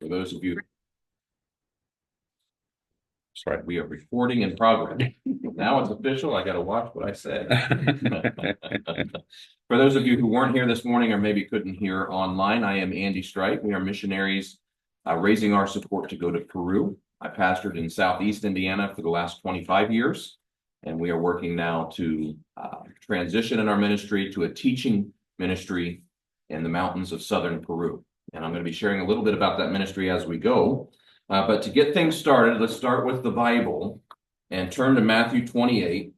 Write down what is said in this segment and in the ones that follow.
For those of you, that's right, we are recording in progress. Now it's official. I got to watch what I say. For those of you who weren't here this morning or maybe couldn't hear online, I am Andy Steit. We are missionaries raising our support to go to Peru. I pastored in Southeast Indiana for the last 25 years, and we are working now to transition in our ministry to a teaching ministry in the mountains of southern Peru. And I'm going to be sharing a little bit about that ministry as we go. But to get things started, let's start with the Bible and turn to Matthew 28.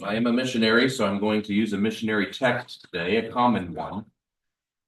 I am a missionary, so I'm going to use a missionary text today, a common one.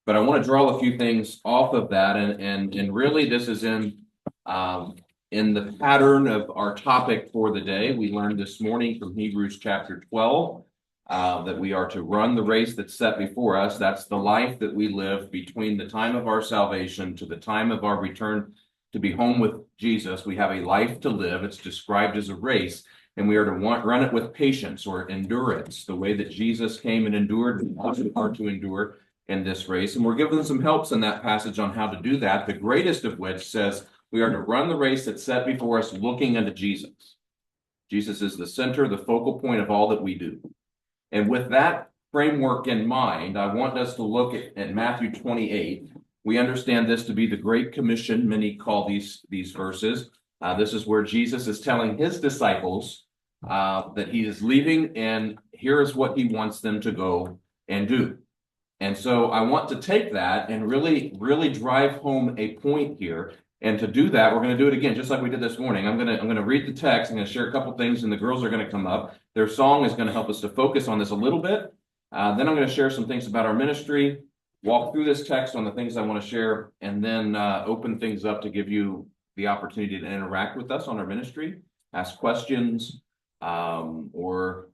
But I want to draw a few things off of that, and really this is in the pattern of our topic for the day. We learned this morning from Hebrews chapter 12 that we are to run the race that's set before us. That's the life that we live between the time of our salvation to the time of our return to be home with Jesus. We have a life to live. It's described as a race, and we are to run it with patience or endurance, the way that Jesus came and endured, and also are to endure in this race. And we're given some helps in that passage on how to do that, the greatest of which says we are to run the race that's set before us looking unto Jesus. Jesus is the center, the focal point of all that we do. And with that framework in mind, I want us to look at Matthew 28. We understand this to be the Great Commission, many call these verses. This is where Jesus is telling his disciples that he is leaving, and here is what he wants them to go and do. And so I want to take that and really, really drive home a point here. And to do that, we're going to do it again, just like we did this morning. I'm going to read the text. I'm going to share a couple things, and the girls are going to come up. Their song is going to help us to focus on this a little bit. Then I'm going to share some things about our ministry, walk through this text on the things I want to share, and then open things up to give you the opportunity to interact with us on our ministry, ask questions, or,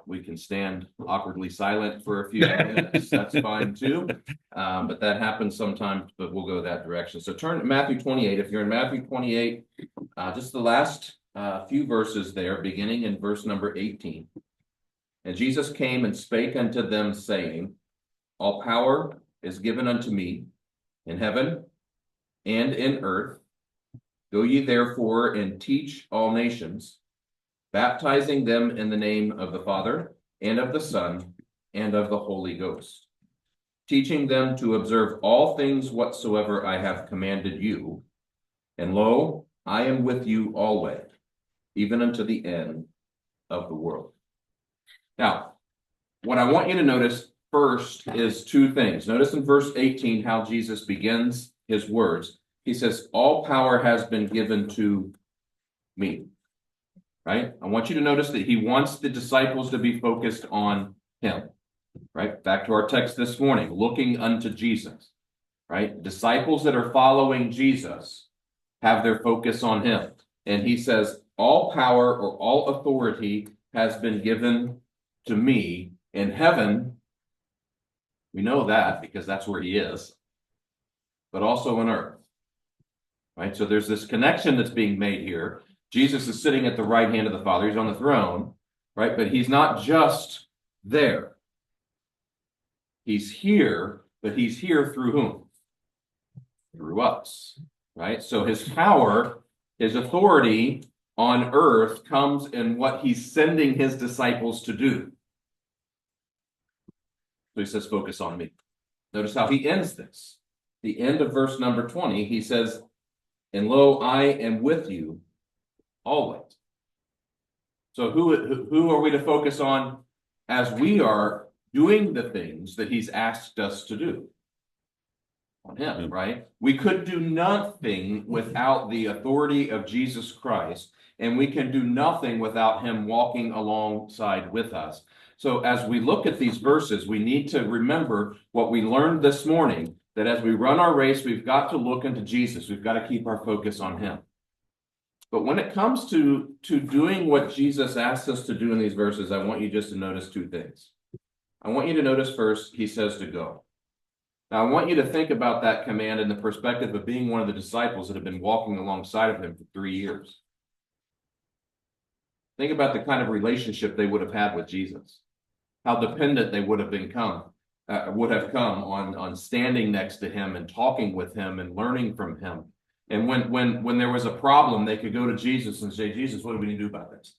we can stand awkwardly silent for a few minutes. That's fine too. But that happens sometimes, but we'll go that direction. So turn to Matthew 28. If you're in Matthew 28, just the last few verses there, beginning in verse number 18. And Jesus came and spake unto them, saying, all power is given unto me in heaven and in earth. Go ye therefore and teach all nations, baptizing them in the name of the Father and of the Son and of the Holy Ghost, teaching them to observe all things whatsoever I have commanded you. And lo, I am with you always, even unto the end of the world. Now, what I want you to notice first is two things. Notice in verse 18 how Jesus begins his words. He says, all power has been given to me. Right? I want you to notice that he wants the disciples to be focused on him. Right? Back to our text this morning, looking unto Jesus. Right? Disciples that are following Jesus have their focus on him. And he says, all power or all authority has been given to me in heaven. We know that because that's where he is, but also on earth. Right? So there's this connection that's being made here. Jesus is sitting at the right hand of the Father. He's on the throne, right? But he's not just there. He's here, but he's here through whom? Through us, right? So his power, his authority on earth comes in what he's sending his disciples to do. So he says, focus on me. Notice how he ends this. The end of verse number 20, he says, and lo, I am with you always. So who are we to focus on as we are doing the things that he's asked us to do? On him, right? We could do nothing without the authority of Jesus Christ, and we can do nothing without him walking alongside with us. So as we look at these verses, we need to remember what we learned this morning, that as we run our race, we've got to look into Jesus. We've got to keep our focus on him. But when it comes to doing what Jesus asks us to do in these verses, I want you just to notice two things. I want you to notice first, he says to go. Now, I want you to think about that command in the perspective of being one of the disciples that have been walking alongside of him for 3 years. Think about the kind of relationship they would have had with Jesus, how dependent they would have become would have come on standing next to him and talking with him and learning from him. And when there was a problem, they could go to Jesus and say, Jesus, what do we need to do about this?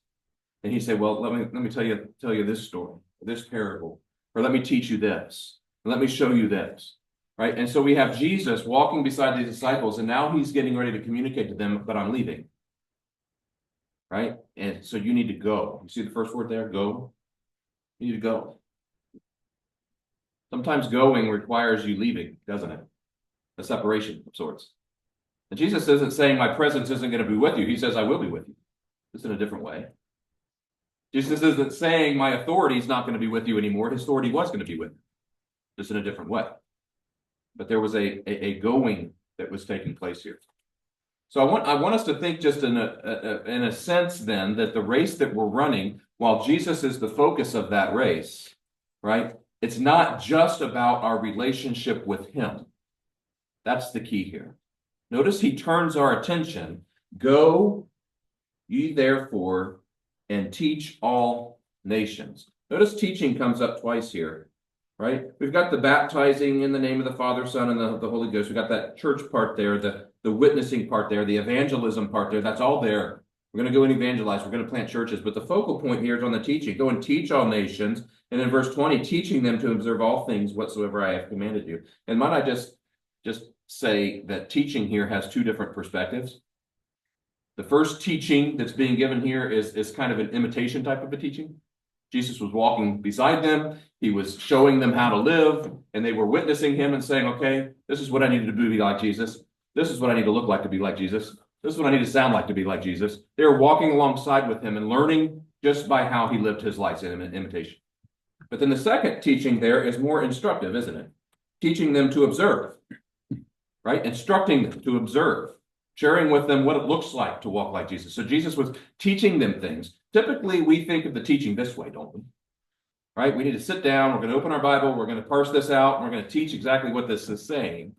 And he said, well, let me tell you this story, this parable, or let me teach you this, and let me show you this. Right. And so we have Jesus walking beside these disciples, and now he's getting ready to communicate to them, but I'm leaving. Right. And so you need to go. You see the first word there? Go. You need to go. Sometimes going requires you leaving, doesn't it? A separation of sorts. And Jesus isn't saying my presence isn't going to be with you. He says, I will be with you. Just in a different way. Jesus isn't saying my authority is not going to be with you anymore. His authority was going to be with you, just in a different way. But there was a going that was taking place here. So I want us to think just in a sense then that the race that we're running, while Jesus is the focus of that race, right? It's not just about our relationship with him. That's the key here. Notice he turns our attention. Go ye therefore and teach all nations. Notice teaching comes up twice here, right? We've got the baptizing in the name of the Father, Son, and the Holy Ghost. We've got that church part there, the witnessing part there, the evangelism part there. That's all there. We're going to go and evangelize. We're going to plant churches. But the focal point here is on the teaching. Go and teach all nations. And in verse 20, teaching them to observe all things whatsoever I have commanded you. And might I just say that teaching here has two different perspectives. The first teaching that's being given here is kind of an imitation type of a teaching. Jesus was walking beside them. He was showing them how to live, and they were witnessing him and saying, okay, this is what I need to do to be like Jesus. This is what I need to look like to be like Jesus. This is what I need to sound like to be like Jesus. They were walking alongside with him and learning just by how he lived his life in imitation. But then the second teaching there is more instructive, isn't it? Teaching them to observe, right? Instructing them to observe, sharing with them what it looks like to walk like Jesus. So Jesus was teaching them things. Typically, we think of the teaching this way, don't we? Right? We need to sit down. We're going to open our Bible. We're going to parse this out. And we're going to teach exactly what this is saying.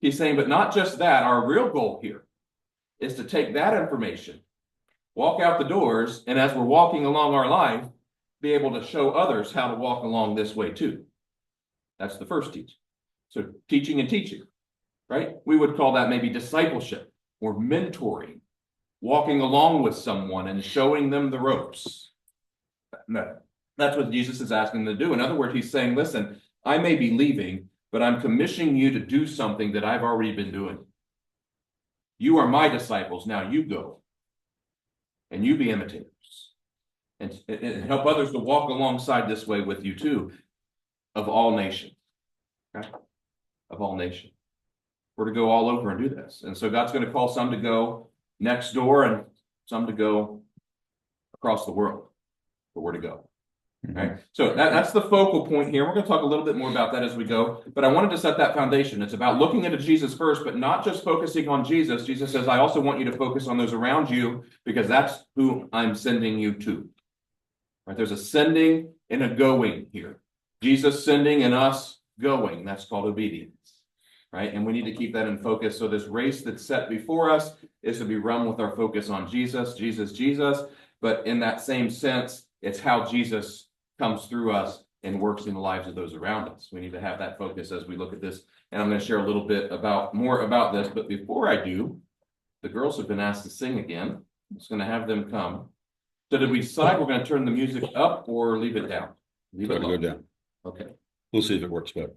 He's saying, but not just that. Our real goal here is to take that information, walk out the doors, and as we're walking along our life, be able to show others how to walk along this way too. That's the first teaching. So teaching and teaching, right? We would call that maybe discipleship or mentoring, walking along with someone and showing them the ropes. No, that's what Jesus is asking them to do. In other words, he's saying, listen, I may be leaving, but I'm commissioning you to do something that I've already been doing. You are my disciples. Now you go and you be imitators and help others to walk alongside this way with you too, of all nations, okay? Of all nations. We're to go all over and do this. And so God's going to call some to go next door and some to go across the world, but we're to go. Right. So that's the focal point here. We're going to talk a little bit more about that as we go, but I wanted to set that foundation. It's about looking at Jesus first, but not just focusing on Jesus. Jesus says, I also want you to focus on those around you because that's who I'm sending you to. Right. There's a sending and a going here. Jesus sending and us going. That's called obedience. Right. And we need to keep that in focus. So this race that's set before us is to be run with our focus on Jesus, Jesus, Jesus. But in that same sense, it's how Jesus comes through us and works in the lives of those around us. We need to have that focus as we look at this. And I'm going to share a little bit more about this. But before I do, the girls have been asked to sing again. I'm just going to have them come. So did we decide we're going to turn the music up or leave it down? Leave it go down. Okay. We'll see if it works better.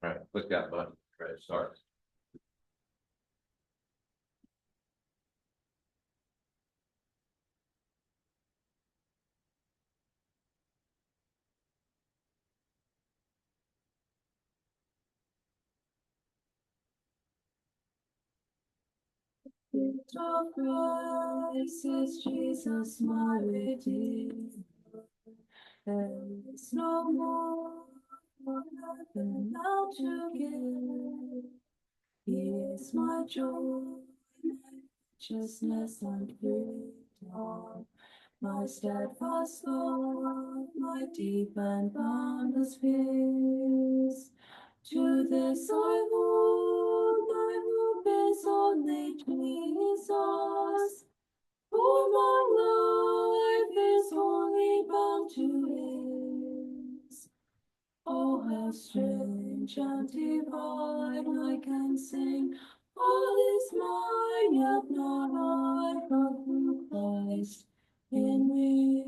All right. Click that button. Try to start. Gift of Christ is Jesus, my Redeemer. There is no more for heaven now to give. He is my joy, my righteousness and freedom, my steadfast love, my deep and boundless peace. To this I hold, my hope is only Jesus. For my life is wholly bound strange and divine, I can sing. All is mine, yet not I, but through Christ in me.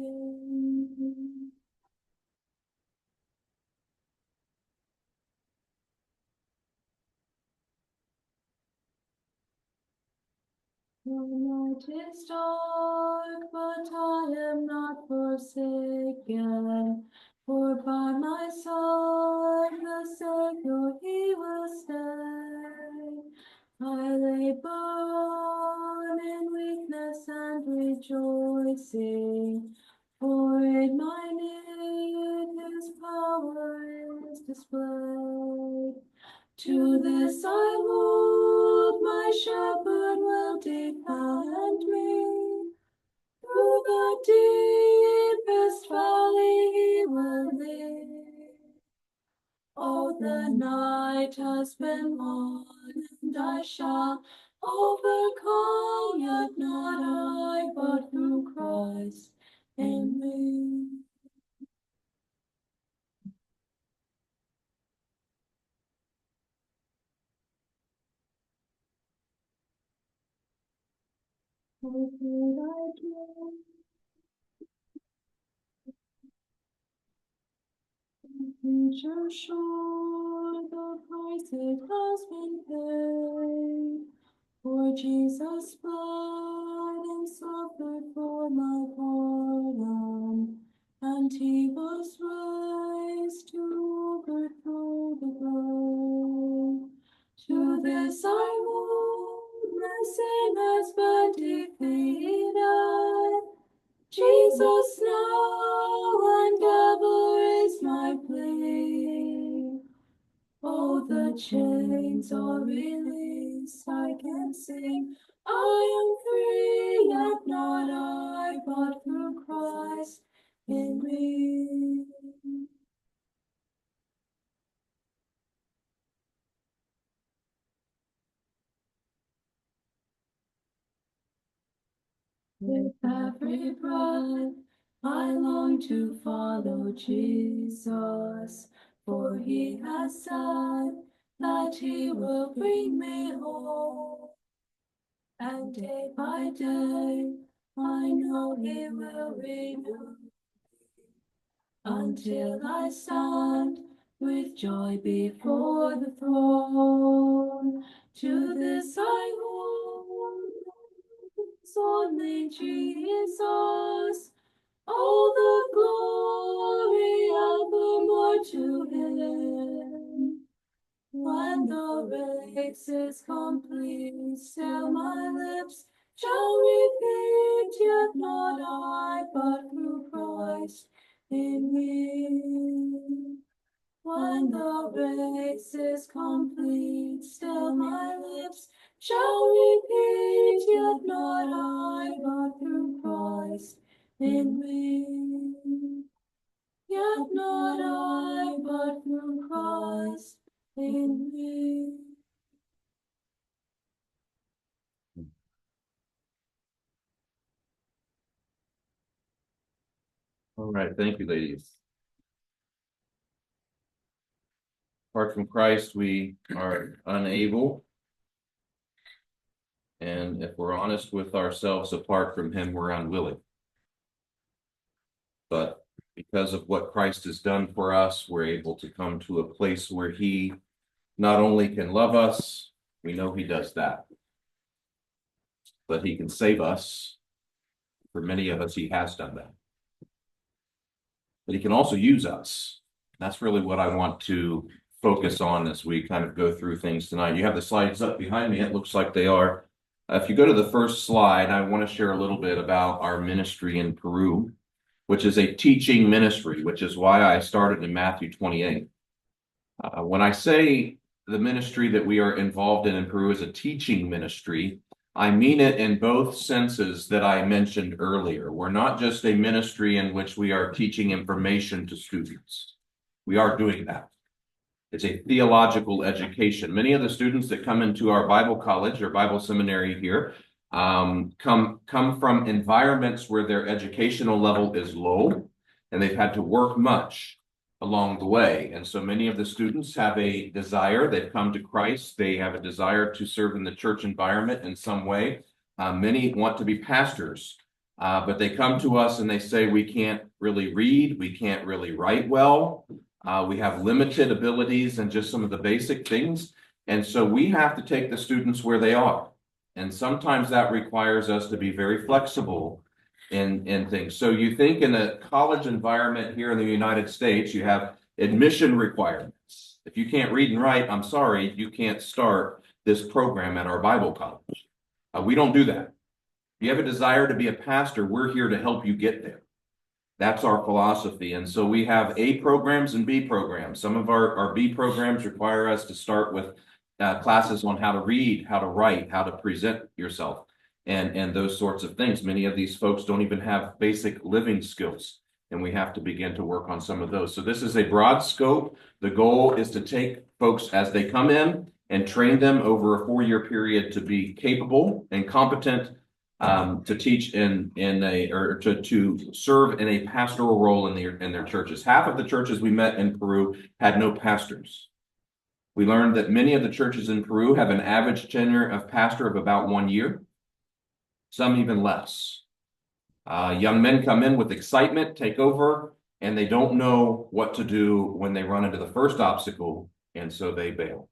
The night is dark, but I am not forsaken. For by my side the Savior He will stay. I labor in weakness and rejoicing, for in my need His power is displayed. To this I would, my shepherd will defend me. Through the deepest valley He will lead. Oh, the night has been won, and I shall overcome, yet not I, but through Christ in me. Oh, did I dream? Future sure, the price it has been paid. For Jesus bled and suffered for my pardon, and He was raised to overthrow the grave. To this I would, my sin has been defeated. Jesus now and ever is my plea. Oh, the chains are released, I can sing. I am free, yet not I, but through Christ in me. With every breath, I long to follow Jesus, for He has said that He will bring me home. And day by day, I know He will renew until I stand with joy before the throne. To this I hold, only Jesus, all the glory evermore to Him. When the race is complete, still my lips shall repeat, yet not I, but through Christ in me. When the race is complete, still my lips shall repeat, yet not I, but through Christ in me. Yet not I, but through Christ in me. All right, thank you, ladies. Apart from Christ, we are unable. And if we're honest with ourselves, apart from Him, we're unwilling. But because of what Christ has done for us, we're able to come to a place where He not only can love us, we know He does that, but He can save us. For many of us, He has done that. But He can also use us. That's really what I want to focus on as we kind of go through things tonight. You have the slides up behind me. It looks like they are. If you go to the first slide, I want to share a little bit about our ministry in Peru, which is a teaching ministry, which is why I started in Matthew 28. When I say the ministry that we are involved in Peru is a teaching ministry, I mean it in both senses that I mentioned earlier. We're not just a ministry in which we are teaching information to students. We are doing that. It's a theological education. Many of the students that come into our Bible college or Bible seminary here come from environments where their educational level is low and they've had to work much. along the way. And so many of the students have a desire, they've come to Christ, they have a desire to serve in the church environment in some way. Many want to be pastors, but they come to us and they say, we can't really read, we can't really write well. We have limited abilities and just some of the basic things. And so we have to take the students where they are. And sometimes that requires us to be very flexible in things. So you think in a college environment here in the United States, you have admission requirements. If you can't read and write, I'm sorry, you can't start this program at our Bible college. We don't do that. If you have a desire to be a pastor, we're here to help you get there. That's our philosophy. And so we have A programs and B programs. Some of our B programs require us to start with classes on how to read, how to write, how to present yourself, and those sorts of things. Many of these folks don't even have basic living skills, and we have to begin to work on some of those. So this is a broad scope. The goal is to take folks as they come in and train them over a 4-year period to be capable and competent to teach to serve in a pastoral role in their churches. Half of the churches we met in Peru had no pastors. We learned that many of the churches in Peru have an average tenure of pastor of about 1 year, some even less. Young men come in with excitement, take over, and they don't know what to do when they run into the first obstacle, and so they bail.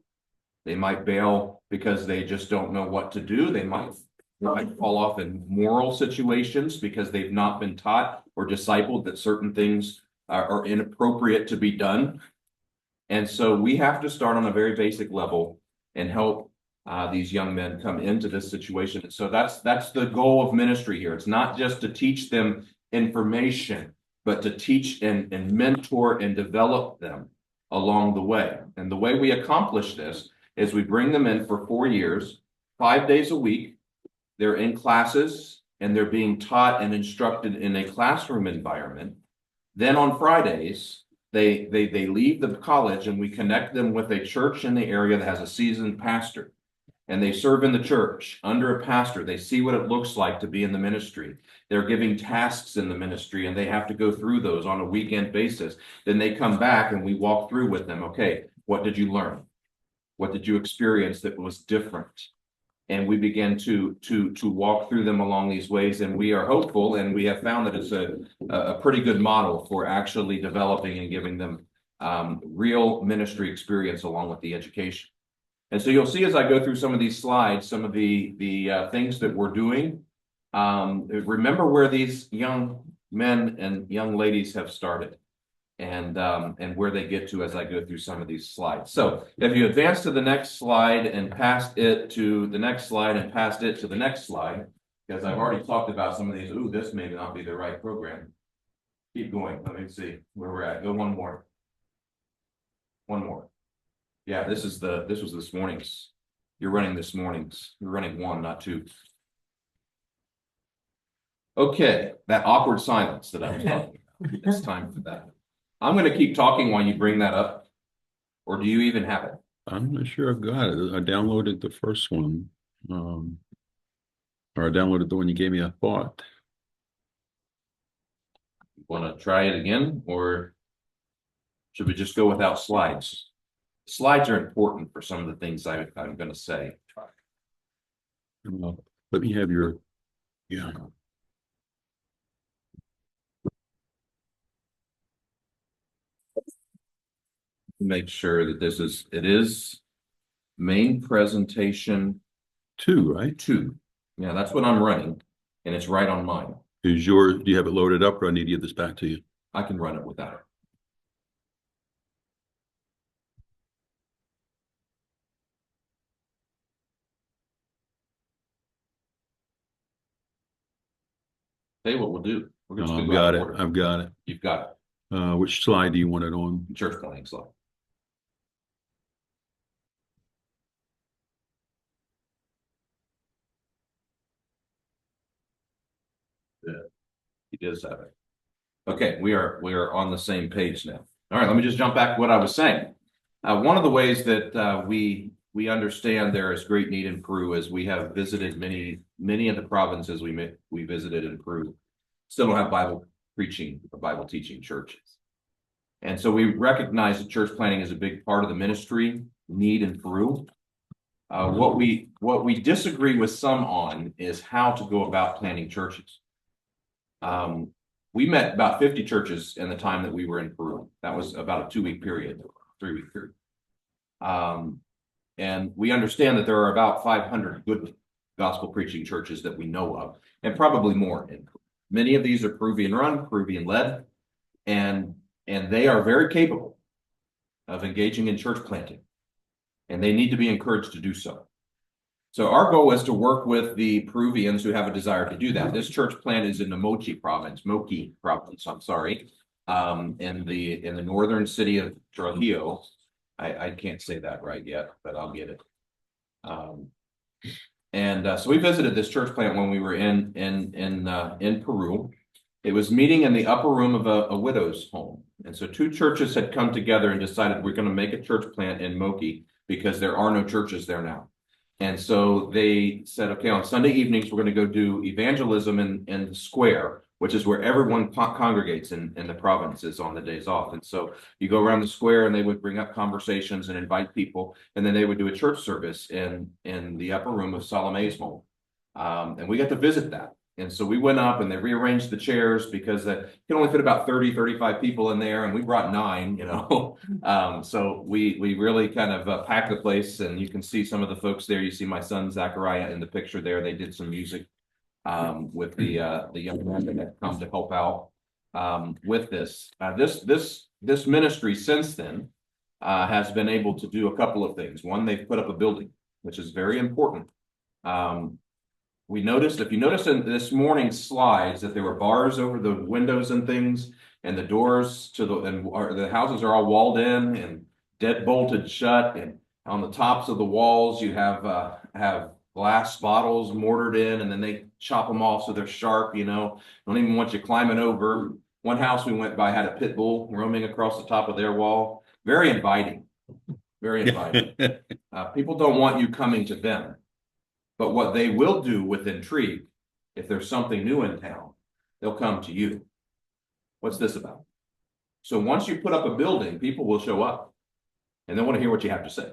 They might bail because they just don't know what to do. They might fall off in moral situations because they've not been taught or discipled that certain things are inappropriate to be done. And so we have to start on a very basic level and help these young men come into this situation. And so that's the goal of ministry here. It's not just to teach them information, but to teach and mentor and develop them along the way. And the way we accomplish this is we bring them in for 4 years, 5 days a week. They're in classes and they're being taught and instructed in a classroom environment. Then on Fridays, they leave the college and we connect them with a church in the area that has a seasoned pastor. And they serve in the church under a pastor. They see what it looks like to be in the ministry. They're giving tasks in the ministry and they have to go through those on a weekend basis. Then they come back and we walk through with them. Okay, what did you learn? What did you experience that was different? And we begin to walk through them along these ways. And we are hopeful, and we have found that it's a pretty good model for actually developing and giving them real ministry experience along with the education. And so you'll see as I go through some of these slides, some of the things that we're doing. Remember where these young men and young ladies have started and where they get to as I go through some of these slides. So if you advance to the next slide and past it to the next slide and past it to the next slide, because I've already talked about some of these, ooh, this may not be the right program. Keep going. Let me see where we're at. Go one more. One more. Yeah, this was this morning's. You're running this morning's. You're running 1, not 2. Okay, that awkward silence that I was talking about. It's time for that. I'm going to keep talking while you bring that up, or do you even have it? I'm not sure I've got it. I downloaded the first one, or I downloaded the one you gave me, I thought. Want to try it again, or should we just go without slides? Slides are important for some of the things I'm going to say. Let me have your, yeah. Make sure that it is main presentation 2, right? 2. Yeah, that's what I'm running, and it's right on mine. Do you have it loaded up, or I need to give this back to you? I can run it without it. Tell you what we'll do. We're just I've go out got of it. order. I've got it. You've got Which slide do you want it on? it. Church planning slide. Yeah, he does have it. Okay, we are on the same page now. All right, let me just jump back to what I was saying. One of the ways that we understand there is great need in Peru is we have visited many of the provinces we visited in Peru still don't have Bible preaching or Bible teaching churches. And so we recognize that church planting is a big part of the ministry need in Peru. What we disagree with some on is how to go about planting churches. We met about 50 churches in the time that we were in Peru. That was about a 2-week period, 3-week period. And we understand that there are about 500 good gospel preaching churches that we know of, and probably more. And many of these are Peruvian run, Peruvian led, and they are very capable of engaging in church planting, and they need to be encouraged to do so. So our goal is to work with the Peruvians who have a desire to do that. This church plant is in the Moqui province, I'm sorry, in the northern city of Trujillo. I can't say that right yet, but I'll get it. So we visited this church plant when we were in Peru. It was meeting in the upper room of a widow's home. And so 2 churches had come together and decided we're going to make a church plant in Moqui because there are no churches there now. And so they said, okay, on Sunday evenings, we're going to go do evangelism in the square, which is where everyone congregates in the provinces on the days off. And so you go around the square and they would bring up conversations and invite people. And then they would do a church service in the upper room of Salome's home. And we got to visit that. And so we went up and they rearranged the chairs because it can only fit about 30, 35 people in there. And we brought 9, so we really kind of packed the place, and you can see some of the folks there. You see my son, Zachariah, in the picture there. They did some music with the young men that had come to help out with this. This ministry since then has been able to do a couple of things. One, they've put up a building, which is very important. We noticed, if you notice in this morning's slides, that there were bars over the windows and things, and the doors to the houses are all walled in and dead bolted shut. And on the tops of the walls, you have glass bottles mortared in, and then they chop them off so they're sharp. Don't even want you climbing over. One house we went by had a pit bull roaming across the top of their wall. Very inviting. Very inviting. People don't want you coming to them. But what they will do with intrigue, if there's something new in town, they'll come to you. What's this about? So once you put up a building, people will show up and they want to hear what you have to say.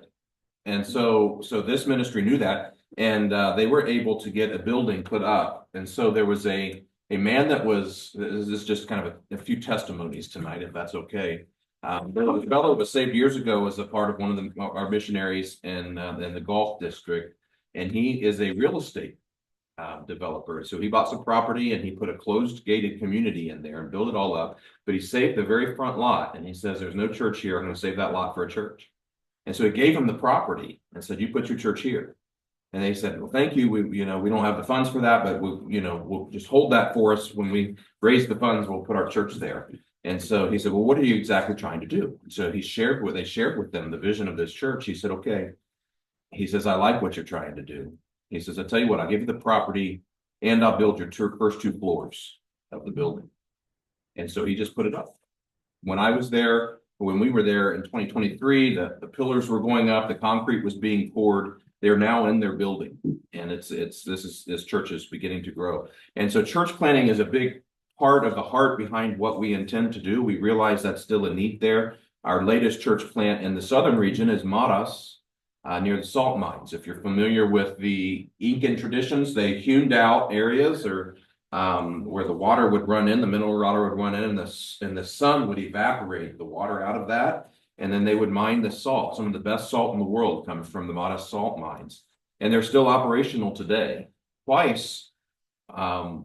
And so this ministry knew that, and they were able to get a building put up. And so there was a man that was, this is just kind of a few testimonies tonight, if that's okay. The fellow was saved years ago as a part of one of our missionaries in the Gulf district. And he is a real estate developer. So he bought some property and he put a closed gated community in there and built it all up. But he saved the very front lot. And he says, there's no church here. I'm going to save that lot for a church. And so he gave him the property and said, you put your church here. And they said, well, thank you. We don't have the funds for that, but we'll just hold that for us. When we raise the funds, we'll put our church there. And so he said, well, what are you exactly trying to do? So they shared with them the vision of this church. He said, okay. He says, I like what you're trying to do. He says, I'll tell you what, I'll give you the property and I'll build your first 2 floors of the building. And so he just put it up. When we were there in 2023, the pillars were going up, the concrete was being poured. They're now in their building. And this church is beginning to grow. And so church planting is a big part of the heart behind what we intend to do. We realize that's still a need there. Our latest church plant in the southern region is Maras, near the salt mines. If you're familiar with the Incan traditions, they hewn out areas or where the water would run in, the mineral water would run in, and the sun would evaporate the water out of that. And then they would mine the salt. Some of the best salt in the world comes from the Maras salt mines. And they're still operational today. Twice, our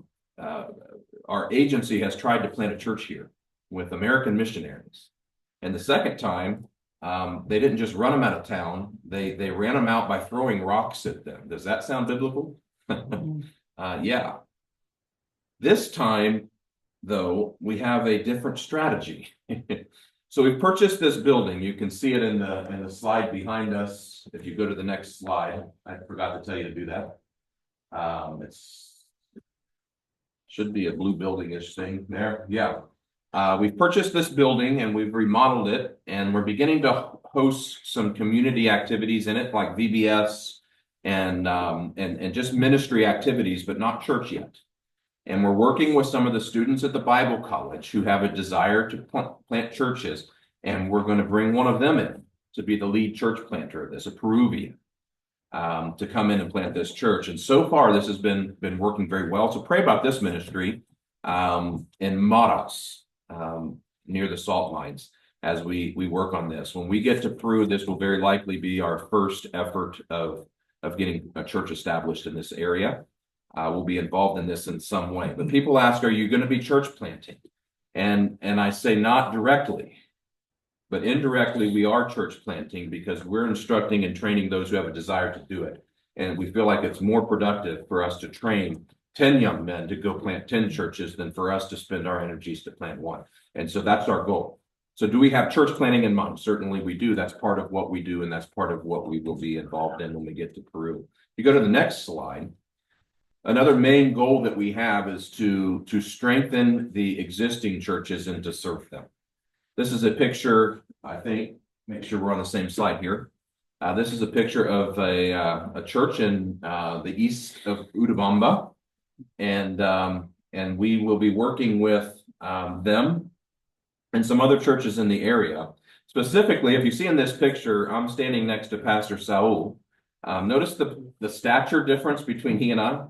agency has tried to plant a church here with American missionaries. And the second time, they didn't just run them out of town. They ran them out by throwing rocks at them. Does that sound biblical? Yeah. This time, though, we have a different strategy. So we purchased this building. You can see it in the slide behind us. If you go to the next slide, I forgot to tell you to do that. Should be a blue building-ish thing there. Yeah. We've purchased this building and we've remodeled it, and we're beginning to host some community activities in it, like VBS and just ministry activities, but not church yet. And we're working with some of the students at the Bible College who have a desire to plant churches. And we're going to bring one of them in to be the lead church planter of this, a Peruvian, to come in and plant this church. And so far, this has been working very well. So pray about this ministry in Maras, near the salt mines, as we work on this. When we get to Peru, this will very likely be our first effort of getting a church established in this area. We'll be involved in this in some way. But people ask, are you going to be church planting? And I say not directly, but indirectly we are church planting because we're instructing and training those who have a desire to do it. And we feel like it's more productive for us to train 10 young men to go plant 10 churches than for us to spend our energies to plant one. And so that's our goal. So do we have church planting in mind? Certainly we do. That's part of what we do, and that's part of what we will be involved in when we get to Peru. You go to the next slide. Another main goal that we have is to strengthen the existing churches and to serve them. This is a picture, I think, make sure we're on the same slide here. This is a picture of a church in the east of Urubamba, and we will be working with them and some other churches in the area. Specifically, if you see in this picture, I'm standing next to Pastor Saul. Notice the stature difference between he and I.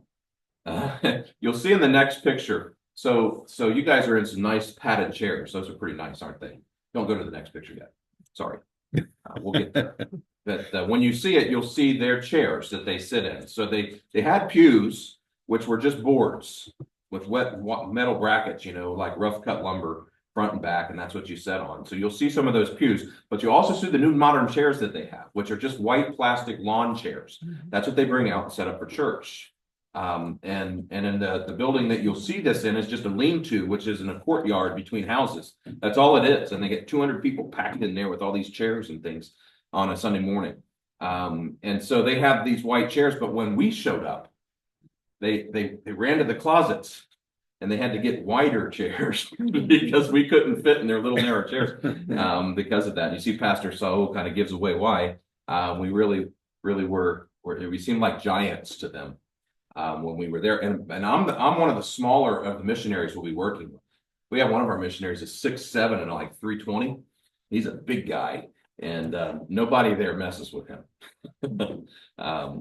You'll see in the next picture. So you guys are in some nice padded chairs. Those are pretty nice, aren't they? Don't go to the next picture yet. Sorry. We'll get there. But when you see it, you'll see their chairs that they sit in. So they had pews, which were just boards with wet metal brackets, like rough cut lumber front and back, and that's what you sat on. So you'll see some of those pews, but you also see the new modern chairs that they have, which are just white plastic lawn chairs. That's what they bring out and set up for church. And in the building that you'll see this in is just a lean-to, which is in a courtyard between houses. That's all it is. And they get 200 people packed in there with all these chairs and things on a Sunday morning. And so they have these white chairs, but when we showed up, they ran to the closets and they had to get wider chairs because we couldn't fit in their little narrow chairs because of that. You see Pastor Saul kind of gives away why. We really we seemed like giants to them when we were there. And I'm one of the smaller of the missionaries we'll be working with. We have one of our missionaries is 6'7" and like 320. He's a big guy, and nobody there messes with him.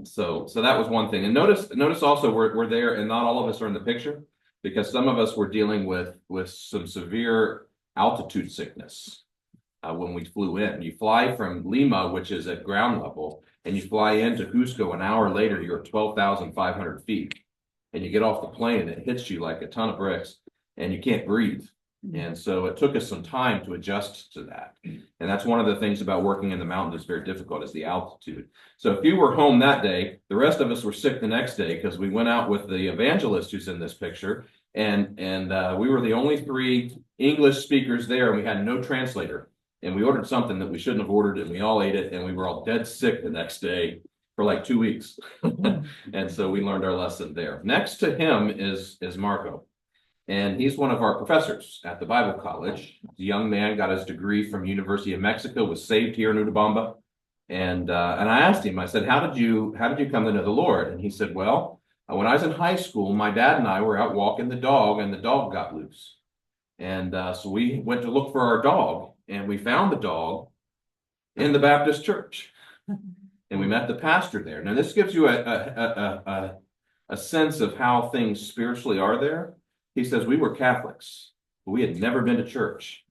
So that was one thing. And notice also we're there, and not all of us are in the picture, because some of us were dealing with some severe altitude sickness when we flew in. You fly from Lima, which is at ground level, and you fly into Cusco. An hour later, you're at 12,500 feet. And you get off the plane, and it hits you like a ton of bricks, and you can't breathe. And so it took us some time to adjust to that. And that's one of the things about working in the mountains that's very difficult, is the altitude. So if you were home that day, the rest of us were sick the next day, because we went out with the evangelist who's in this picture, and we were the only 3 English speakers there, and we had no translator. And we ordered something that we shouldn't have ordered, and we all ate it, and we were all dead sick the next day for like 2 weeks. And so we learned our lesson there. Next to him is Marco. And he's one of our professors at the Bible College. The young man got his degree from University of Mexico, was saved here in Urubamba. And I asked him, I said, how did you come to know the Lord? And he said, well, when I was in high school, my dad and I were out walking the dog, and the dog got loose. And so we went to look for our dog, and we found the dog in the Baptist church. And we met the pastor there. Now, this gives you a sense of how things spiritually are there. He says, we were Catholics, but we had never been to church.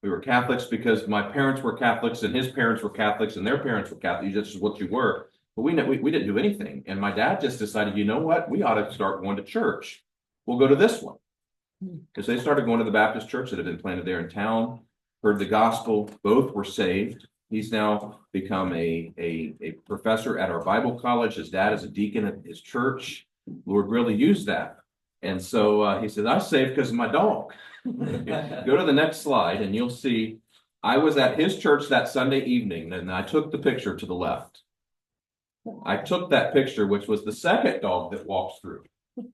We were Catholics because my parents were Catholics, and his parents were Catholics, and their parents were Catholics. This is what you were. But we didn't do anything. And my dad just decided, you know what? We ought to start going to church. We'll go to this one. Because they started going to the Baptist church that had been planted there in town, heard the gospel. Both were saved. He's now become a professor at our Bible college. His dad is a deacon at his church. Lord really used that. And so he said, I saved because of my dog. Go to the next slide, and you'll see I was at his church that Sunday evening, and I took the picture to the left. I took that picture, which was the second dog that walks through.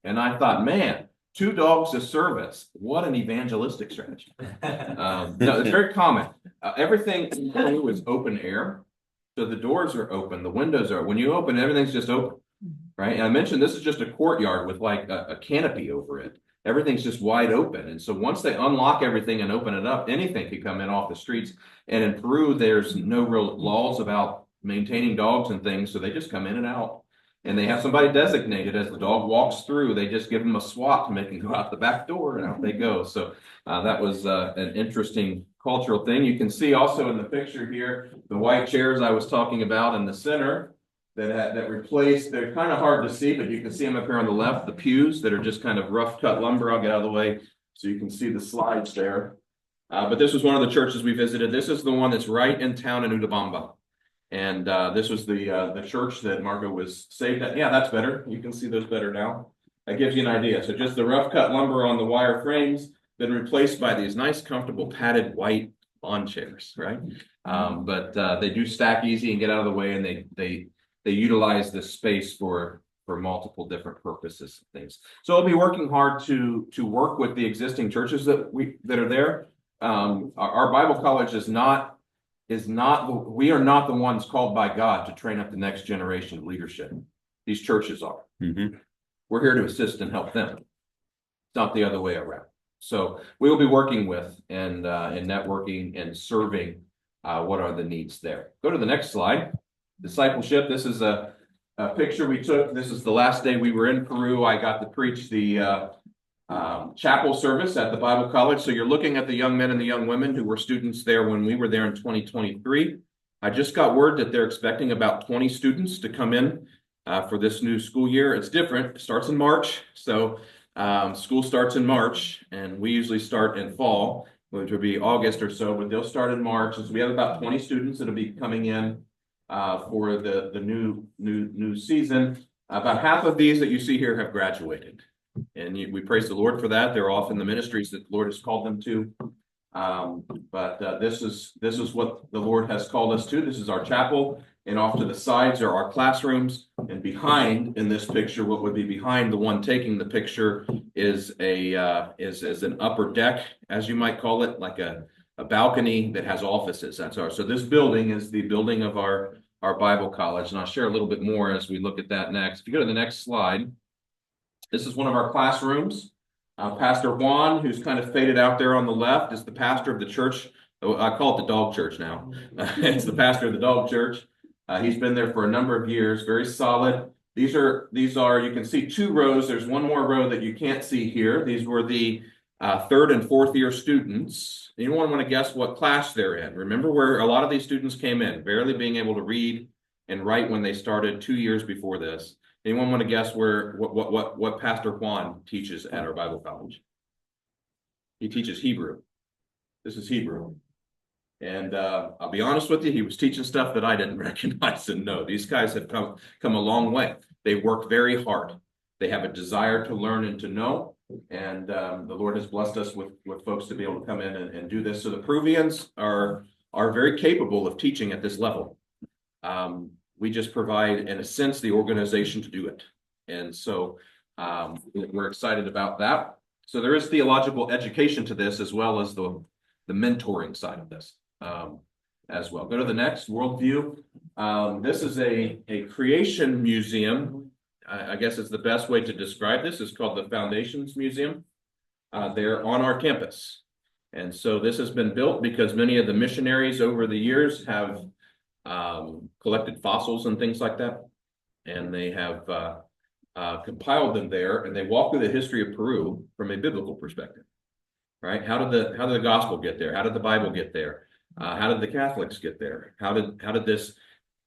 And I thought, man, 2 dogs a service. What an evangelistic strategy. No, it's very common. Everything was open air. So the doors are open, the windows are, when you open, everything's just open. right? And I mentioned this is just a courtyard with like a canopy over it. Everything's just wide open. And so once they unlock everything and open it up, anything could come in off the streets. And in Peru, there's no real laws about maintaining dogs and things. So they just come in and out. And they have somebody designated as the dog walks through. They just give them a swat to make them go out the back door, and out they go. So that was an interesting cultural thing. You can see also in the picture here, the white chairs I was talking about in the center that replaced, they're kind of hard to see, but you can see them up here on the left, the pews that are just kind of rough cut lumber. I'll get out of the way so you can see the slides there. But this was one of the churches we visited. This is the one that's right in town in Utabamba. And this was the church that Marco was saved at. Yeah, that's better. You can see those better now. That gives you an idea. So just the rough cut lumber on the wire frames, then replaced by these nice, comfortable, padded white lawn chairs, right? But they do stack easy and get out of the way, and they utilize this space for multiple different purposes and things. So I'll be working hard to work with the existing churches that are there. Our Bible college we are not the ones called by God to train up the next generation of leadership. These churches are. Mm-hmm. We're here to assist and help them. It's not the other way around. So we will be working with and networking and serving what are the needs there. Go to the next slide. Discipleship. This is a picture we took. This is the last day we were in Peru. I got to preach the chapel service at the Bible College. So you're looking at the young men and the young women who were students there when we were there in 2023. I just got word that they're expecting about 20 students to come in for this new school year. It's different. It starts in March. So school starts in March, and we usually start in fall, which would be August or so, but they'll start in March. And so we have about 20 students that'll be coming in for the new season. About half of these that you see here have graduated. And we praise the Lord for that. They're off in the ministries that the Lord has called them to. But this is what the Lord has called us to. This is our chapel, and off to the sides are our classrooms. And behind, in this picture, what would be behind the one taking the picture is an upper deck, as you might call it, like a balcony that has offices. So this building is the building of our Bible college, and I'll share a little bit more as we look at that next. If you go to the next slide. This is one of our classrooms. Pastor Juan, who's kind of faded out there on the left, is the pastor of the church. I call it the dog church now. It's the pastor of the dog church. He's been there for a number of years, very solid. These are, you can see 2 rows. There's one more row that you can't see here. These were the 3rd and 4th year students. Anyone want to guess what class they're in? Remember where a lot of these students came in, barely being able to read and write when they started 2 years before this. Anyone want to guess what Pastor Juan teaches at our Bible college? He teaches Hebrew. This is Hebrew. And I'll be honest with you, he was teaching stuff that I didn't recognize and know. These guys have come a long way. They work very hard. They have a desire to learn and to know. And the Lord has blessed us with folks to be able to come in and do this. So the Peruvians are very capable of teaching at this level. We just provide, in a sense, the organization to do it. And so we're excited about that. So there is theological education to this, as well as the mentoring side of this as well. Go to the next, worldview. This is a creation museum. I guess it's the best way to describe this. It's called the Foundations Museum. They're on our campus. And so this has been built because many of the missionaries over the years have collected fossils and things like that, and they have compiled them there, and they walk through the history of Peru from a biblical perspective. Right? How did the gospel get there? How did the Bible get there? How did the Catholics get there? How did this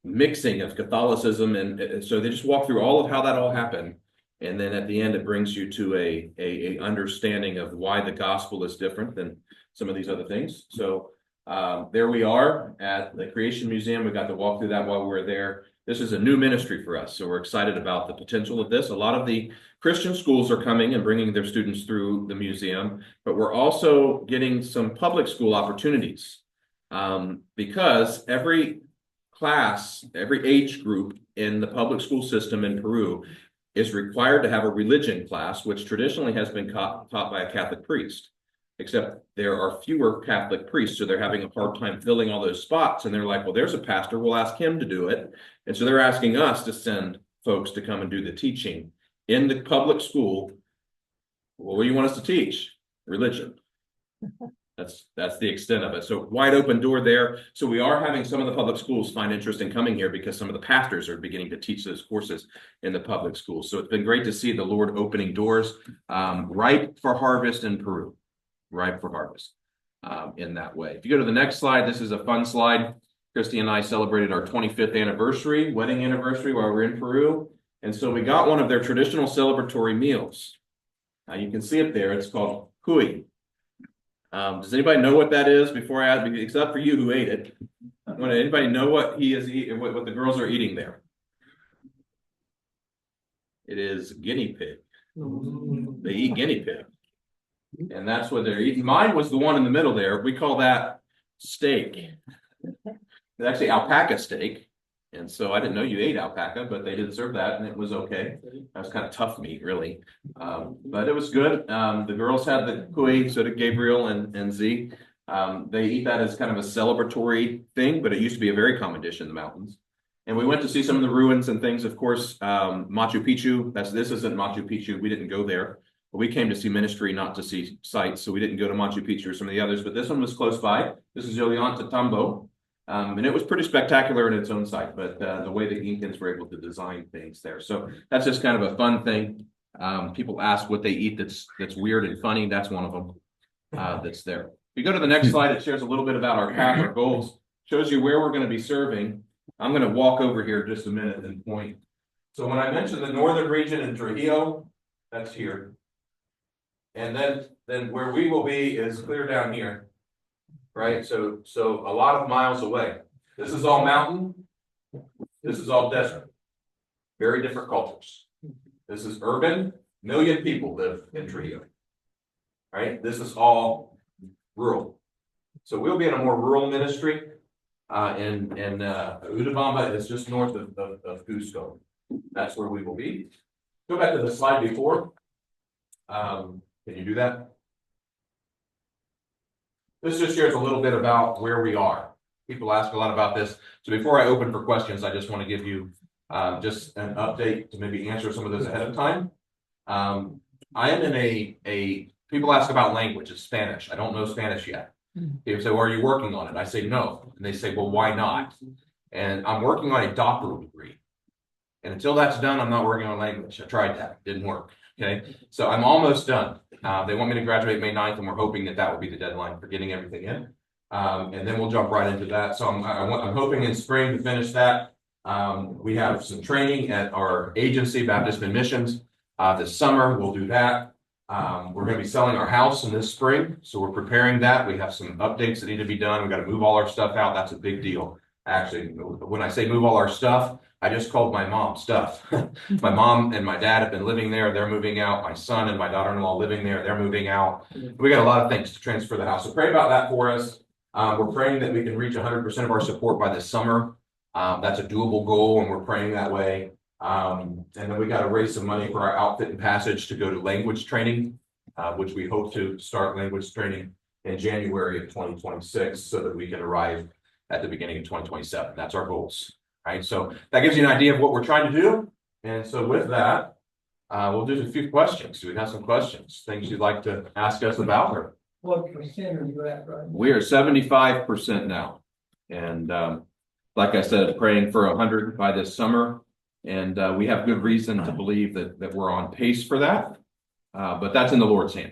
mixing of Catholicism and so they just walk through all of how that all happened, and then at the end it brings you to a understanding of why the gospel is different than some of these other things. So there we are at the Creation Museum. We got to walk through that while we were there. This is a new ministry for us, so we're excited about the potential of this. A lot of the Christian schools are coming and bringing their students through the museum, but we're also getting some public school opportunities because every class, every age group in the public school system in Peru is required to have a religion class, which traditionally has been taught by a Catholic priest. Except there are fewer Catholic priests, so they're having a hard time filling all those spots. And they're like, well, there's a pastor, we'll ask him to do it. And so they're asking us to send folks to come and do the teaching in the public school. Well, what do you want us to teach? Religion. That's the extent of it. So wide open door there. So we are having some of the public schools find interest in coming here because some of the pastors are beginning to teach those courses in the public schools. So it's been great to see the Lord opening doors, ripe for harvest in Peru, ripe for harvest in that way. If you go to the next slide, this is a fun slide. Christy and I celebrated our 25th anniversary, wedding anniversary while we were in Peru. And so we got one of their traditional celebratory meals. You can see it there. It's called cuy. Does anybody know what that is before I ask, except for you who ate it? Anybody know what he is eating, what the girls are eating there? It is guinea pig. They eat guinea pig. And that's what they're eating. Mine was the one in the middle there. We call that steak. It's actually alpaca steak. And so I didn't know you ate alpaca, but they did serve that and it was okay. That was kind of tough meat, really. But it was good. The girls had the cuy, so did Gabriel and Z. They eat that as kind of a celebratory thing, but it used to be a very common dish in the mountains. And we went to see some of the ruins and things, of course. Machu Picchu, this isn't Machu Picchu. We didn't go there. But we came to see ministry, not to see sites. So we didn't go to Machu Picchu or some of the others, but this one was close by. This is Ollantaytambo. And it was pretty spectacular in its own site, but the way the Incans were able to design things there. So that's just kind of a fun thing. People ask what they eat that's weird and funny. That's one of them that's there. If you go to the next slide, it shares a little bit about our path, our goals, shows you where we're going to be serving. I'm going to walk over here just a minute and point. So when I mentioned the northern region in Trujillo, that's here. And then where we will be is clear down here. Right, so a lot of miles away. This is all mountain. This is all desert. Very different cultures. This is urban. 1 million people live in Trujillo. Right, this is all rural. So we'll be in a more rural ministry. In Udabamba is just north of Cusco. That's where we will be. Go back to the slide before. Can you do that? This just shares a little bit about where we are. People ask a lot about this. So before I open for questions, I just want to give you just an update to maybe answer some of those ahead of time. I am in people ask about language, it's Spanish. I don't know Spanish yet. People say, well, are you working on it? I say, no. And they say, well, why not? And I'm working on a doctoral degree. And until that's done, I'm not working on language. I tried that, didn't work. Okay, so I'm almost done. They want me to graduate May 9th, and we're hoping that will be the deadline for getting everything in. And then we'll jump right into that. So I'm hoping in spring to finish that. We have some training at our agency, Baptist and Missions. This summer, we'll do that. We're going to be selling our house in this spring. So we're preparing that. We have some updates that need to be done. We've got to move all our stuff out. That's a big deal. Actually, when I say move all our stuff, I just called my mom stuff. My mom and my dad have been living there. They're moving out. My son and my daughter-in-law living there. They're moving out. We got a lot of things to transfer the house. So pray about that for us. We're praying that we can reach 100% of our support by this summer. That's a doable goal, and we're praying that way. And then we got to raise some money for our outfit and passage to go to language training, which we hope to start language training in January of 2026 so that we can arrive at the beginning of 2027. That's our goals. Right, so that gives you an idea of what we're trying to do. And so with that, we'll do a few questions. Do we have some questions? Things you'd like to ask us about? Or what percent are you at right now? We are 75% now. And like I said, praying for 100 by this summer. And we have good reason to believe that we're on pace for that. But that's in the Lord's hand.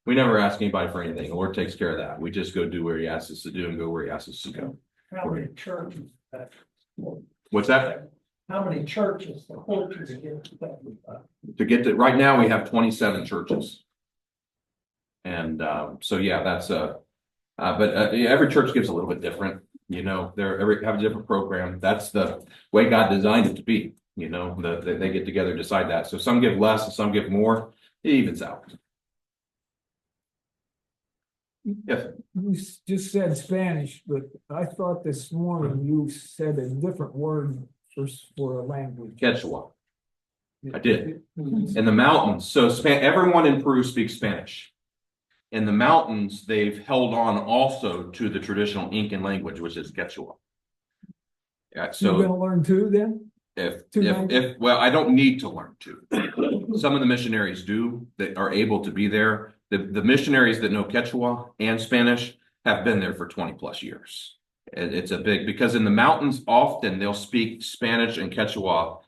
We never ask anybody for anything. The Lord takes care of that. We just go do where he asks us to do and go where he asks us to go. How many churches? What's that? How many churches the churches get To get to right now, we have 27 churches. And so, yeah, that's but every church gives a little bit different. You know, have a different program. That's the way God designed it to be. You know, they get together, decide that. So some give less and some give more. It evens out. Yes. You just said Spanish, but I thought this morning you said a different word for a language. Quechua. I did. In the mountains. So everyone in Peru speaks Spanish. In the mountains, they've held on also to the traditional Incan language, which is Quechua. Yeah, so you're going to learn too then? Well, I don't need to learn to. Some of the missionaries do that are able to be there. The missionaries that know Quechua and Spanish have been there for 20 plus years. It's a big, because in the mountains, often they'll speak Spanish and Quechua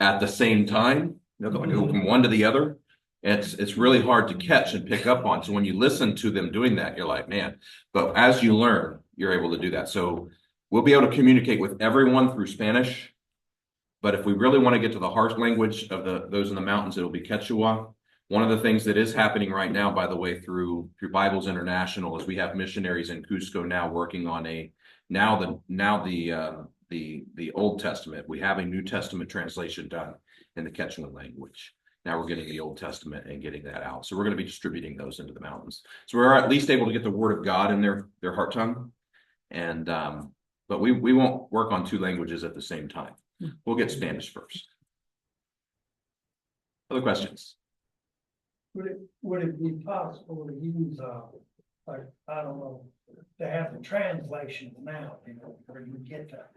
at the same time. They'll go from one to the other. It's really hard to catch and pick up on. So when you listen to them doing that, you're like, man, but as you learn, you're able to do that. So we'll be able to communicate with everyone through Spanish. But if we really want to get to the heart language of those in the mountains, it'll be Quechua. One of the things that is happening right now, by the way, through Bibles International, is we have missionaries in Cusco now working on the Old Testament. We have a New Testament translation done in the Quechua language. Now we're getting the Old Testament and getting that out. So we're going to be distributing those into the mountains. So we're at least able to get the Word of God in their heart tongue. And but we won't work on two languages at the same time. We'll get Spanish first. Other questions? Would it be possible to use, like, I don't know, to have the translation now, where you get that?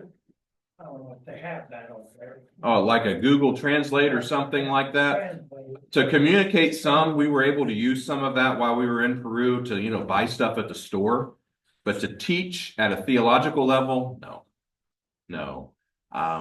I don't know if they have that over there. Oh, like a Google Translate or something like that? Translate. To communicate some, we were able to use some of that while we were in Peru to, buy stuff at the store. But to teach at a theological level, no.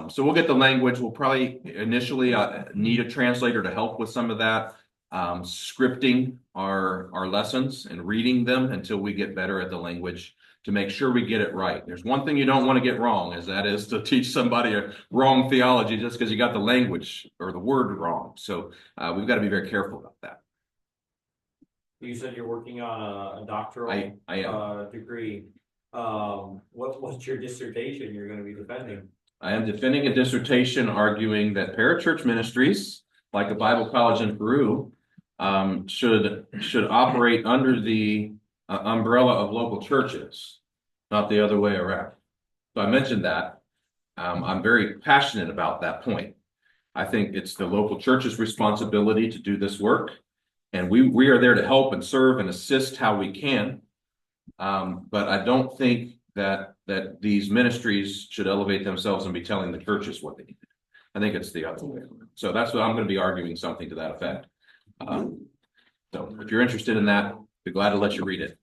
So we'll get the language. We'll probably initially need a translator to help with some of that. Scripting our lessons and reading them until we get better at the language to make sure we get it right. There's one thing you don't want to get wrong, that is to teach somebody a wrong theology just because you got the language or the word wrong. So we've got to be very careful about that. You said you're working on a doctoral I am. degree. What's your dissertation you're going to be defending? I am defending a dissertation arguing that parachurch ministries, like a Bible college in Peru, should operate under the umbrella of local churches, not the other way around. So I mentioned that. I'm very passionate about that point. I think it's the local church's responsibility to do this work, and we are there to help and serve and assist how we can. But I don't think that these ministries should elevate themselves and be telling the churches what they need. I think it's the other way. So that's what I'm going to be arguing, something to that effect. So if you're interested in that, be glad to let you read it.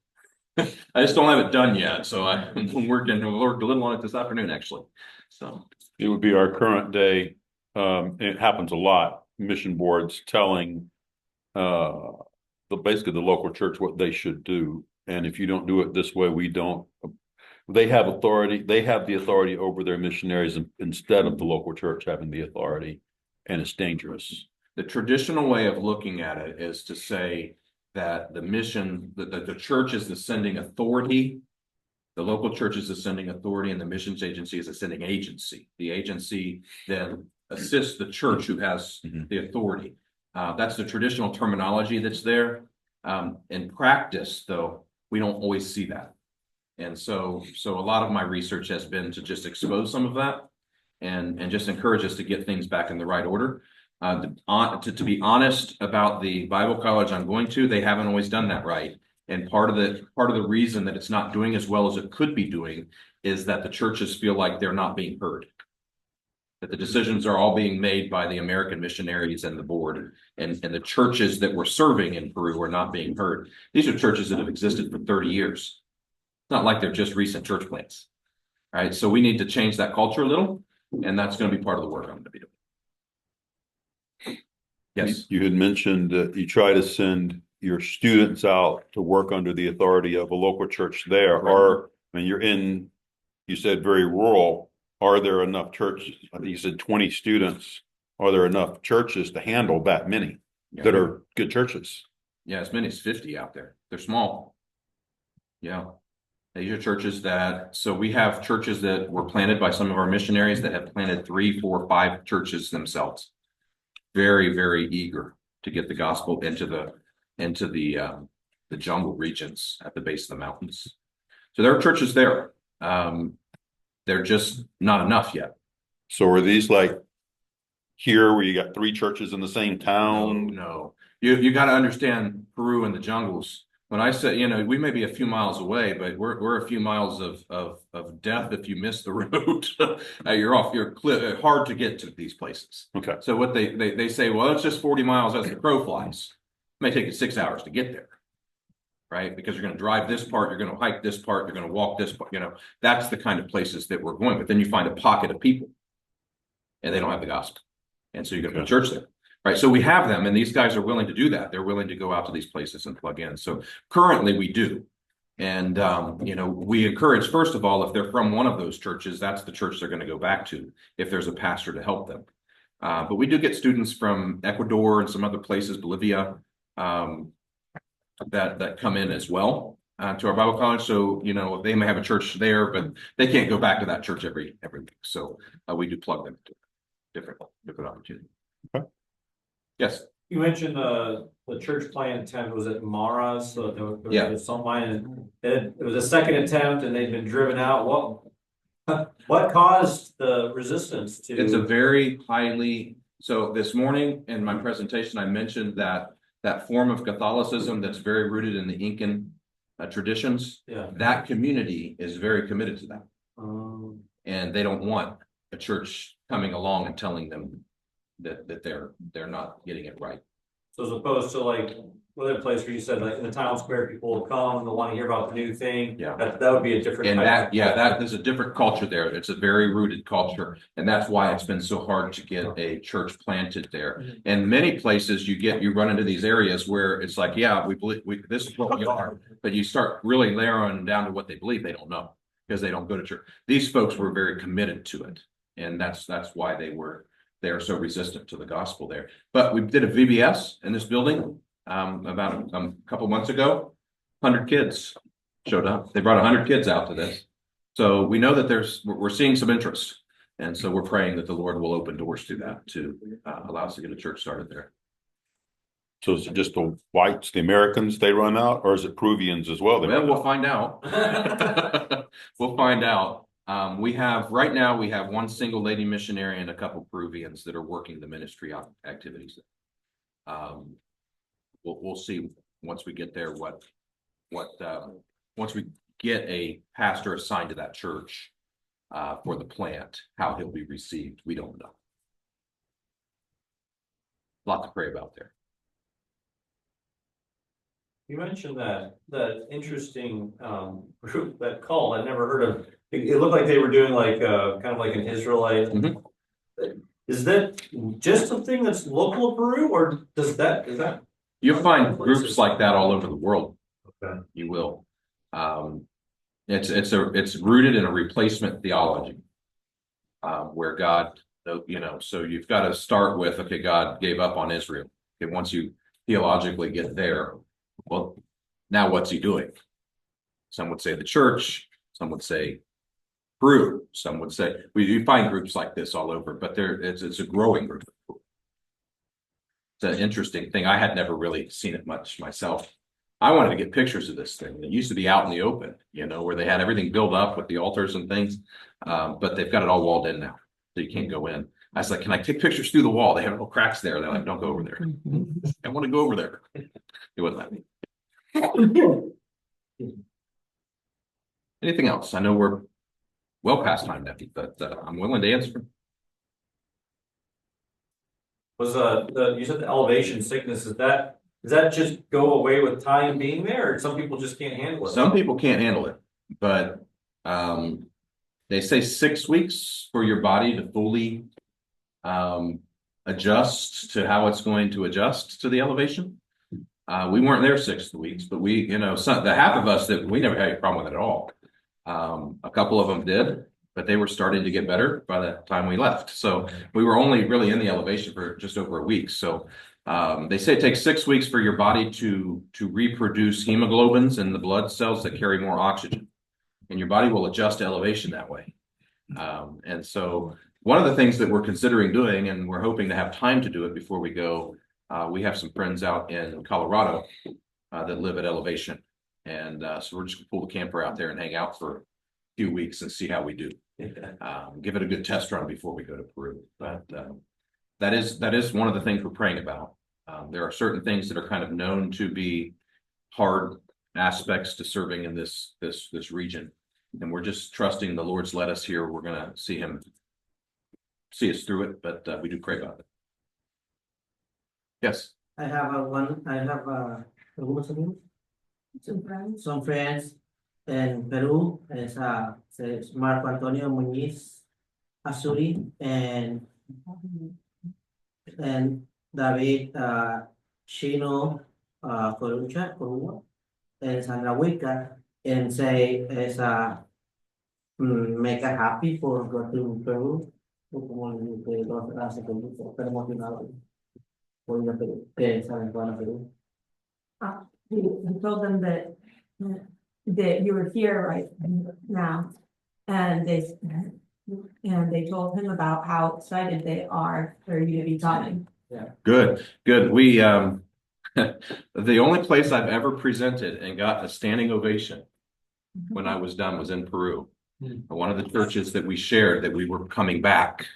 I just don't have it done yet, so I'm worked a little on it this afternoon, actually. So It would be our current day. It happens a lot. Mission boards telling basically the local church what they should do, and if you don't do it this way, we don't. They have authority. They have the authority over their missionaries instead of the local church having the authority, and it's dangerous. the traditional way of looking at it is to say that the church is the sending authority. The local church is the sending authority, and the missions agency is a sending agency. The agency then assists the church who has the authority. That's the traditional terminology that's there. In practice, though, we don't always see that. And so a lot of my research has been to just expose some of that and just encourage us to get things back in the right order. To be honest about the Bible college I'm going to, they haven't always done that right. And part of the reason that it's not doing as well as it could be doing is that the churches feel like they're not being heard. That the decisions are all being made by the American missionaries and the board, and the churches that we're serving in Peru are not being heard. These are churches that have existed for 30 years. It's not like they're just recent church plants. All right. So we need to change that culture a little, and that's going to be part of the work I'm going to be doing. Yes. You had mentioned that you try to send your students out to work under the authority of a local church there. Right. Or, I mean, you said very rural. Are there enough churches? I think you said 20 students. Are there enough churches to handle that many that are good churches? Yeah, as many as 50 out there. They're small. Yeah. These are churches so we have churches that were planted by some of our missionaries that have planted 3, 4, 5 churches themselves. Very, very eager to get the gospel into the jungle regions at the base of the mountains. So there are churches there. They're just not enough yet. So are these like here where you got 3 churches in the same town? No. You got to understand Peru and the jungles. When I say, we may be a few miles away, but we're a few miles of death if you miss the road. You're hard to get to these places. Okay. So what they say, well, it's just 40 miles as the crow flies. It may take you 6 hours to get there. Right? Because you're going to drive this part, you're going to hike this part, you're going to walk this part, that's the kind of places that we're going. But then you find a pocket of people and they don't have the gospel. And so you're going to put church there. Right. So we have them, and these guys are willing to do that. They're willing to go out to these places and plug in. So currently we do. And, we encourage, first of all, if they're from one of those churches, that's the church they're going to go back to if there's a pastor to help them. But we do get students from Ecuador and some other places, Bolivia, that come in as well to our Bible college. So, they may have a church there, but they can't go back to that church every week. So we do plug them to different opportunities. Okay. Yes. You mentioned the church plant attempt was at Mara's, so there was some line, and it was a second attempt, and they'd been driven out. What caused the resistance to? It's a very so this morning in my presentation, I mentioned that form of Catholicism that's very rooted in the Incan traditions. Yeah. That community is very committed to that, and they don't want a church coming along and telling them that they're not getting it right. So as opposed to like other place where you said like in the town square, people will come and they'll want to hear about the new thing. Yeah. That would be a different. And there's a different culture there. It's a very rooted culture. And that's why it's been so hard to get a church planted there. And many places you run into these areas where it's like, yeah, we believe this is what we are. But you start really narrowing down to what they believe, they don't know because they don't go to church. These folks were very committed to it. And that's why they're so resistant to the gospel there. But we did a VBS in this building about a couple months ago. 100 kids showed up. They brought 100 kids out to this. So we know that we're seeing some interest. And so we're praying that the Lord will open doors to that to allow us to get a church started there. So is it just the whites, the Americans they run out, or is it Peruvians as well? We'll find out. We'll find out. Right now we have one single lady missionary and a couple Peruvians that are working the ministry activities. We'll see once we get there once we get a pastor assigned to that church for the plant, how he'll be received. We don't know. A lot to pray about there. You mentioned that interesting group, that cult. I'd never heard of. It looked like they were doing like kind of like an Israelite. Mm-hmm. Is that just something that's local to Peru, or is that? You'll find groups like that all over the world. Okay. You will. It's rooted in a replacement theology, where God, so you've got to start with, okay, God gave up on Israel. Okay, once you theologically get there, well, now what's he doing? Some would say the church, some would say Peru, some would say, you find groups like this all over, but it's a growing group. It's an interesting thing. I had never really seen it much myself. I wanted to get pictures of this thing. It used to be out in the open, where they had everything built up with the altars and things, but they've got it all walled in now, so you can't go in. I was like, can I take pictures through the wall? They have little cracks there. They're like, don't go over there. I want to go over there. It wouldn't let me. Anything else? I know we're well past time, Nephi, but I'm willing to answer. Was you said the elevation sickness, does that just go away with time being there, or some people just can't handle it? Some people can't handle it, but they say 6 weeks for your body to fully adjust to how it's going to adjust to the elevation. We weren't there 6 weeks, but the half of us that we never had a problem with it at all. A couple of them did, but they were starting to get better by the time we left. So we were only really in the elevation for just over a week. So they say it takes 6 weeks for your body to reproduce hemoglobins in the blood cells that carry more oxygen, and your body will adjust to elevation that way. And so one of the things that we're considering doing, and we're hoping to have time to do it before we go, we have some friends out in Colorado that live at elevation. And so we're just gonna pull the camper out there and hang out for a few weeks and see how we do. Give it a good test run before we go to Peru. But that is one of the things we're praying about. There are certain things that are kind of known to be hard aspects to serving in this region. And we're just trusting the Lord's led us here. We're gonna see us through it, but we do pray about it. Yes. I have some friends in Peru. It's Marco Antonio Muñiz Azuri and David Chino Corua and Sandra Wicca, and say make a happy for go to Peru. Como que los hace súper emocionado por ir a Perú, que saben que van a Perú. He told them that you were here right now, and they told him about how excited they are for you to be coming. Good. We the only place I've ever presented and got a standing ovation when I was done was in Peru. One of the churches that we shared that we were coming back.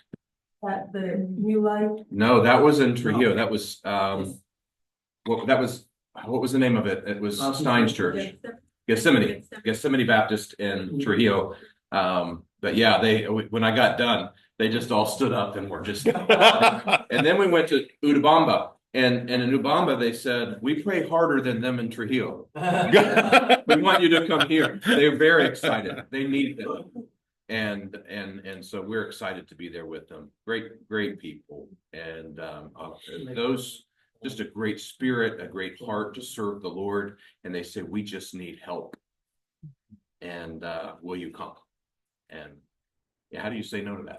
At the New Life. No, that was in Trujillo. That was what was the name of it? It was Stein's church. Gethsemane Baptist in Trujillo. But yeah, when I got done, they just all stood up and were just and then we went to Utabamba. And in Ubamba, they said, we pray harder than them in Trujillo. We want you to come here. They're very excited. They need them. And so we're excited to be there with them. Great people. And those, just a great spirit, a great heart to serve the Lord. And they say, we just need help. And will you come? And yeah, how do you say no to that?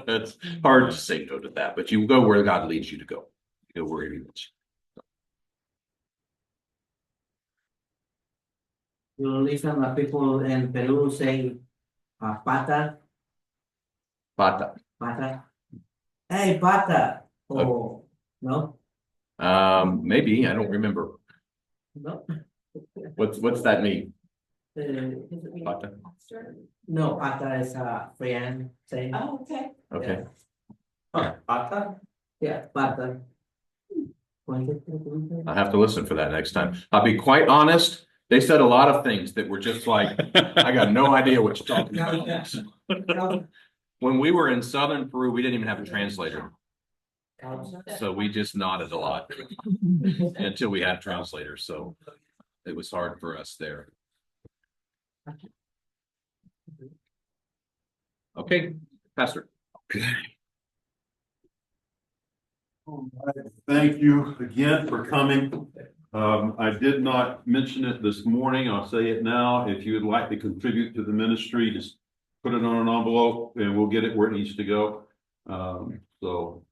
It's hard to say no to that, but you go where God leads you to go. Go where he leads You listen to people in Peru say pata. Hey, pata. Oh, no? Maybe, I don't remember. No. What's that mean? Uh, Pata? no, pata is a friend saying. Oh, okay. Okay. Pata? Yeah, pata. I'll have to listen for that next time. I'll be quite honest. They said a lot of things that were just like, I got no idea what you're talking about. When we were in southern Peru, we didn't even have a translator. So we just nodded a lot until we had translators. So it was hard for us there. Okay, Pastor. All right. Thank you again for coming. I did not mention it this morning. I'll say it now. If you would like to contribute to the ministry, just put it on an envelope and we'll get it where it needs to go. So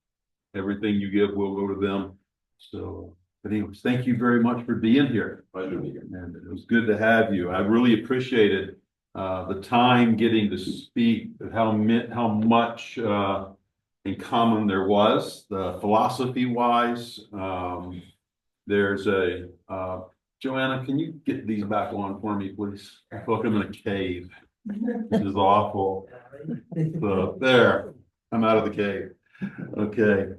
everything you give will go to them. So, but anyways, thank you very much for being here. Pleasure to be here. And it was good to have you. I really appreciated the time getting to speak, how much in common there was, the philosophy wise. There's a Joanna, can you get these back on for me, please? I feel like I'm in a cave. This is awful. So there, I'm out of the cave. Okay.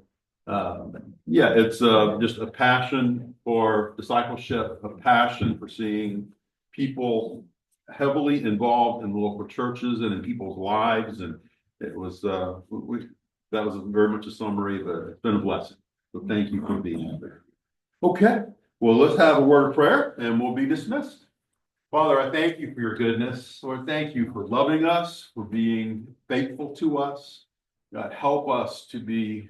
Yeah, it's just a passion for discipleship, a passion for seeing people heavily involved in the local churches and in people's lives. And it was that was very much a summary, but it's been a blessing. So thank you for being there. Okay, well, let's have a word of prayer and we'll be dismissed. Father, I thank you for your goodness. Lord, thank you for loving us, for being faithful to us. God, help us to be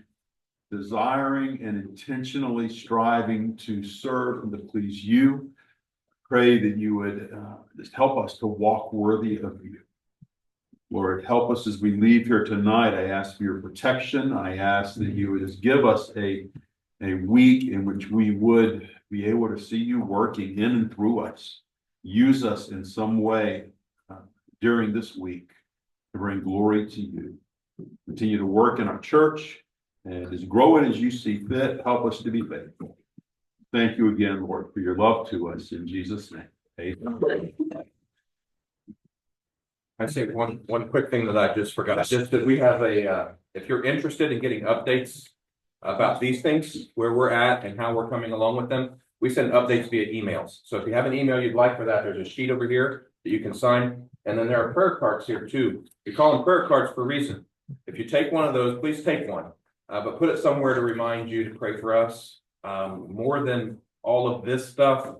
desiring and intentionally striving to serve and to please you. Pray that you would just help us to walk worthy of you. Lord, help us as we leave here tonight. I ask for your protection. I ask that you would just give us a week in which we would be able to see you working in and through us. Use us in some way during this week to bring glory to you. Continue to work in our church and as grow it as you see fit. Help us to be faithful. Thank you again, Lord, for your love to us in Jesus' name. Amen. I say one quick thing that I just forgot, just that we have if you're interested in getting updates about these things, where we're at and how we're coming along with them, we send updates via emails. So if you have an email you'd like for that, there's a sheet over here that you can sign. And then there are prayer cards here too. We call them prayer cards for a reason. If you take one of those, please take one, but put it somewhere to remind you to pray for us. More than all of this stuff,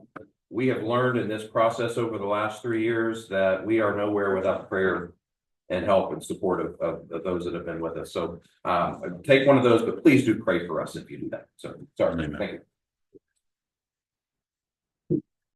we have learned in this process over the last 3 years that we are nowhere without prayer and help and support of those that have been with us. So take one of those, but please do pray for us if you do that. So sorry, Amen. thank you.